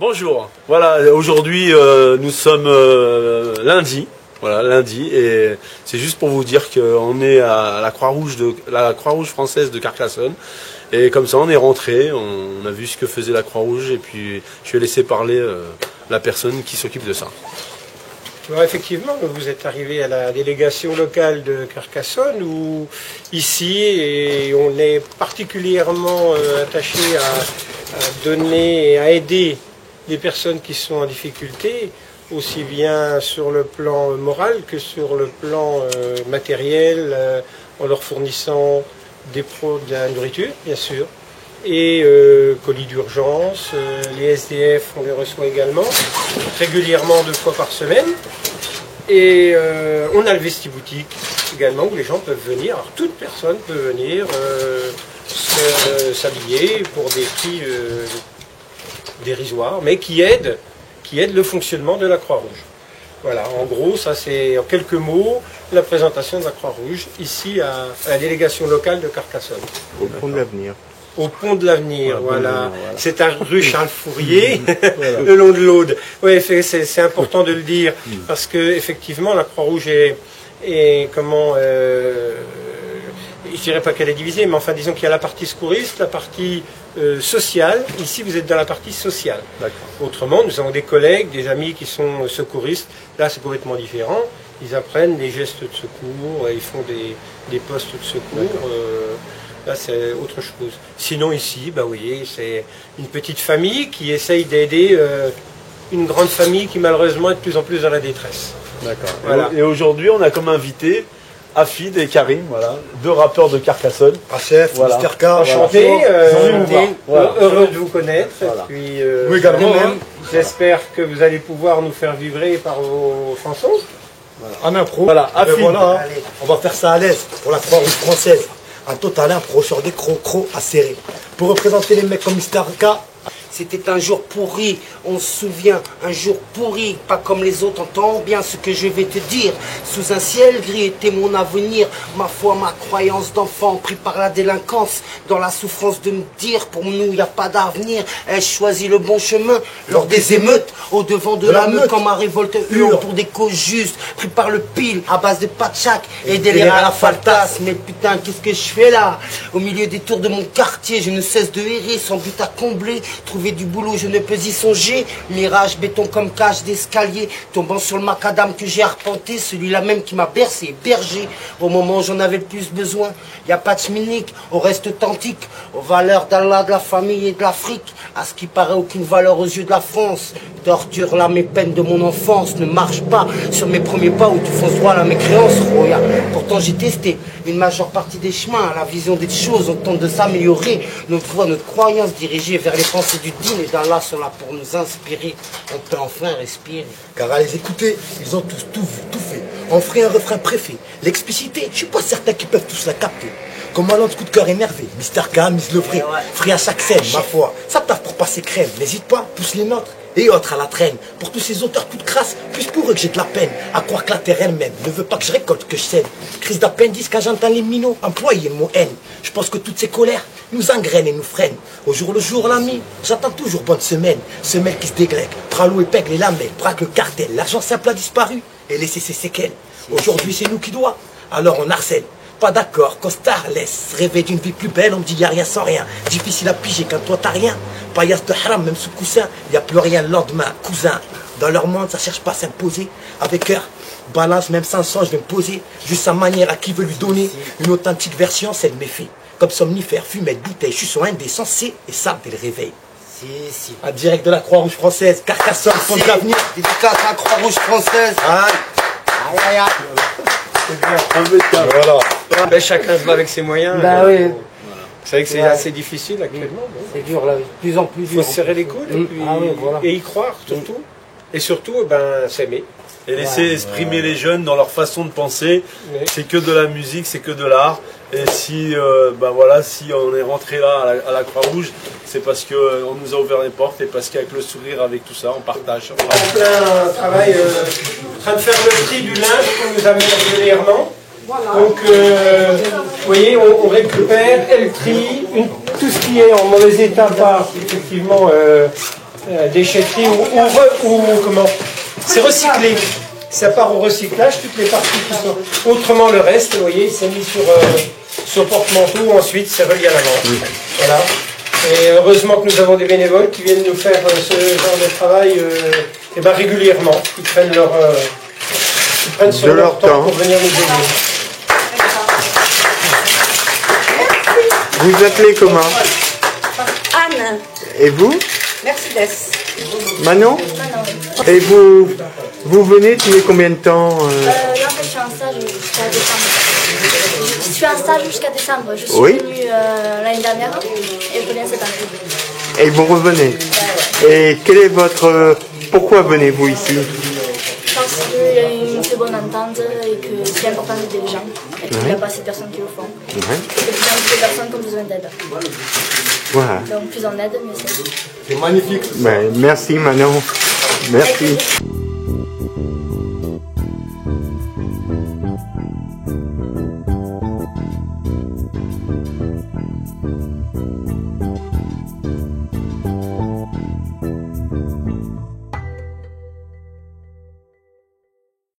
Bonjour, voilà, aujourd'hui nous sommes lundi, voilà, lundi, et c'est juste pour vous dire qu'on est à la Croix-Rouge française de Carcassonne, et comme ça on est rentré, on a vu ce que faisait la Croix-Rouge, et puis je vais laisser parler la personne qui s'occupe de ça. Alors effectivement, vous êtes arrivé à la délégation locale de Carcassonne où ici, et on est particulièrement attaché à donner et à aider les personnes qui sont en difficulté, aussi bien sur le plan moral que sur le plan matériel, en leur fournissant de la nourriture, bien sûr, et colis d'urgence. Les SDF, on les reçoit également, régulièrement 2 fois par semaine. Et on a le vestiboutique également où les gens peuvent venir, alors toute personne peut venir s'habiller pour des prix dérisoires, mais qui aident le fonctionnement de la Croix-Rouge. Voilà, en gros, ça c'est en quelques mots la présentation de la Croix-Rouge ici à la délégation locale de Carcassonne. Au Pont de l'Avenir. Au Pont de l'Avenir, voilà. C'est à rue Charles Fourier, le long de l'Aude. Oui, c'est important de le dire, parce que effectivement, la Croix-Rouge est comment, je dirais pas qu'elle est divisée, mais enfin disons qu'il y a la partie secouriste, la partie sociale. Ici, vous êtes dans la partie sociale. Autrement, nous avons des collègues, des amis qui sont secouristes. Là, c'est complètement différent. Ils apprennent les gestes de secours, ils font des postes de secours. Là, c'est autre chose. Sinon, ici, bah oui, c'est une petite famille qui essaye d'aider une grande famille qui, malheureusement, est de plus en plus dans la détresse. D'accord. Voilà. Et aujourd'hui, on a comme invité Afid et Karim, voilà, 2 rappeurs de Carcassonne. Chef, voilà. Mr. K. Enchanté, voilà. heureux de vous connaître. Voilà. Et puis, oui, également. J'espère que vous allez pouvoir nous faire vibrer par vos chansons. Voilà. En impro. Voilà, Afid. Voilà, on va faire ça à l'aise pour la Croix-Rouge française. Un total impro sur des crocs à serrer. Pour représenter les mecs comme Mr. K. C'était un jour pourri, on se souvient, un jour pourri, pas comme les autres, entends bien ce que je vais te dire. Sous un ciel gris était mon avenir, ma foi, ma croyance d'enfant, pris par la délinquance, dans la souffrance de me dire, pour nous, il n'y a pas d'avenir. Ai-je choisi le bon chemin lors des émeutes, au devant de la meute, quand ma révolte hurle pour des causes justes, pris par le pile, à base de patchak et délire à la faltasse. Mais putain, qu'est-ce que je fais là? Au milieu des tours de mon quartier, je ne cesse de errer, sans but à combler, trouver du boulot, je ne peux y songer. Mirage, béton comme cage d'escalier, tombant sur le macadam que j'ai arpenté, celui-là même qui m'a bercé, bergé, au moment où j'en avais le plus besoin. Y a pas de schminique, au reste authentique, aux valeurs d'Allah, de la famille et de l'Afrique, à ce qui paraît aucune valeur aux yeux de la France. Torture là, mes peines de mon enfance ne marchent pas sur mes premiers pas où tu fonces droit à mes créances, Roya. Pourtant j'ai testé une majeure partie des chemins, la vision des choses, on tente de s'améliorer, notre foi, notre croyance dirigée vers les pensées du dîn et d'Allah sont là pour nous inspirer. On peut enfin respirer. Car à les écouter, ils ont tous tout vu, tout fait. On ferait un refrain préfet. L'explicité, je suis pas certain qu'ils peuvent tous la capter. Comme un lance coup de cœur énervé, Mr. K mise le vrai, frais à chaque scène, ma foi. Ça taffe pour passer crème, n'hésite pas, pousse les nôtres. Et autres à la traîne, pour tous ces auteurs toutes crasses, plus pour eux que j'ai de la peine, à croire que la terre elle-même ne veut pas que je récolte, que je sème. Crise d'appendice quand j'entends les minots employer le mot haine. Je pense que toutes ces colères nous engrainent et nous freinent. Au jour le jour, l'ami, j'attends toujours bonne semaine. Semelle qui se dégrègue, Pralou épingle les lamelles, braque le cartel. L'argent simple a disparu et laissé ses séquelles. Aujourd'hui c'est nous qui doit, alors on harcèle. Pas d'accord, costard, laisse rêver d'une vie plus belle, on me dit y'a rien sans rien. Difficile à piger quand toi t'as rien. Paillasse de haram, même sous coussin, y a plus rien le lendemain, cousin. Dans leur monde, ça cherche pas à s'imposer. Avec cœur, balance, même sans sang, je vais me poser. Juste sa manière à qui veut lui donner une authentique version, c'est le méfait. Comme somnifère, fumette, bouteille, je suis sur un indécensé et ça dès le réveil. Si. En direct de la Croix-Rouge française, Carcassonne, Pont de l'Avenir. Dédicace à la Croix-Rouge française. Aïe. Voilà. Ben, chacun se bat avec ses moyens. Bah oui. C'est vrai que c'est assez difficile actuellement. C'est dur là, de plus en plus Il dur. faut se serrer les coudes et y croire surtout. Et surtout, ben, s'aimer. Et laisser exprimer les jeunes dans leur façon de penser. C'est que de la musique, c'est que de l'art. Et si, si on est rentré là à la Croix-Rouge, c'est parce qu'on nous a ouvert les portes et parce qu'avec le sourire, avec tout ça, on partage. En plein travail, en train de faire le tri du linge qu'on nous amène régulièrement. Donc, vous voyez, on récupère, elle trie, tout ce qui est en mauvais état part effectivement déchetterie ou comment? C'est recyclé. Ça part au recyclage, toutes les parties qui sont. Autrement, le reste, vous voyez, c'est mis sur porte-manteau, ensuite c'est relié à la vente. Voilà. Et heureusement que nous avons des bénévoles qui viennent nous faire ce genre de travail régulièrement, qui prennent sur leur temps pour venir nous aider. Vous appelez comment? Anne. Et vous? Mercedes. Manon? Et vous venez tous les combien de temps Là, en fait, je suis en stage jusqu'à décembre. Je suis en stage jusqu'à décembre. Je suis venue l'année dernière et je reviens cette année. Et vous revenez? Et quel est votre... Pourquoi venez-vous ici? Parce qu'il y a une très bonne entente et que c'est important d'aider les gens. Et qu'il n'y a pas assez de personnes qui le font. Et que de plus en plus de personnes ont besoin d'aide. Voilà. Donc plus on aide, mieux c'est. C'est magnifique. Merci Manon. Merci.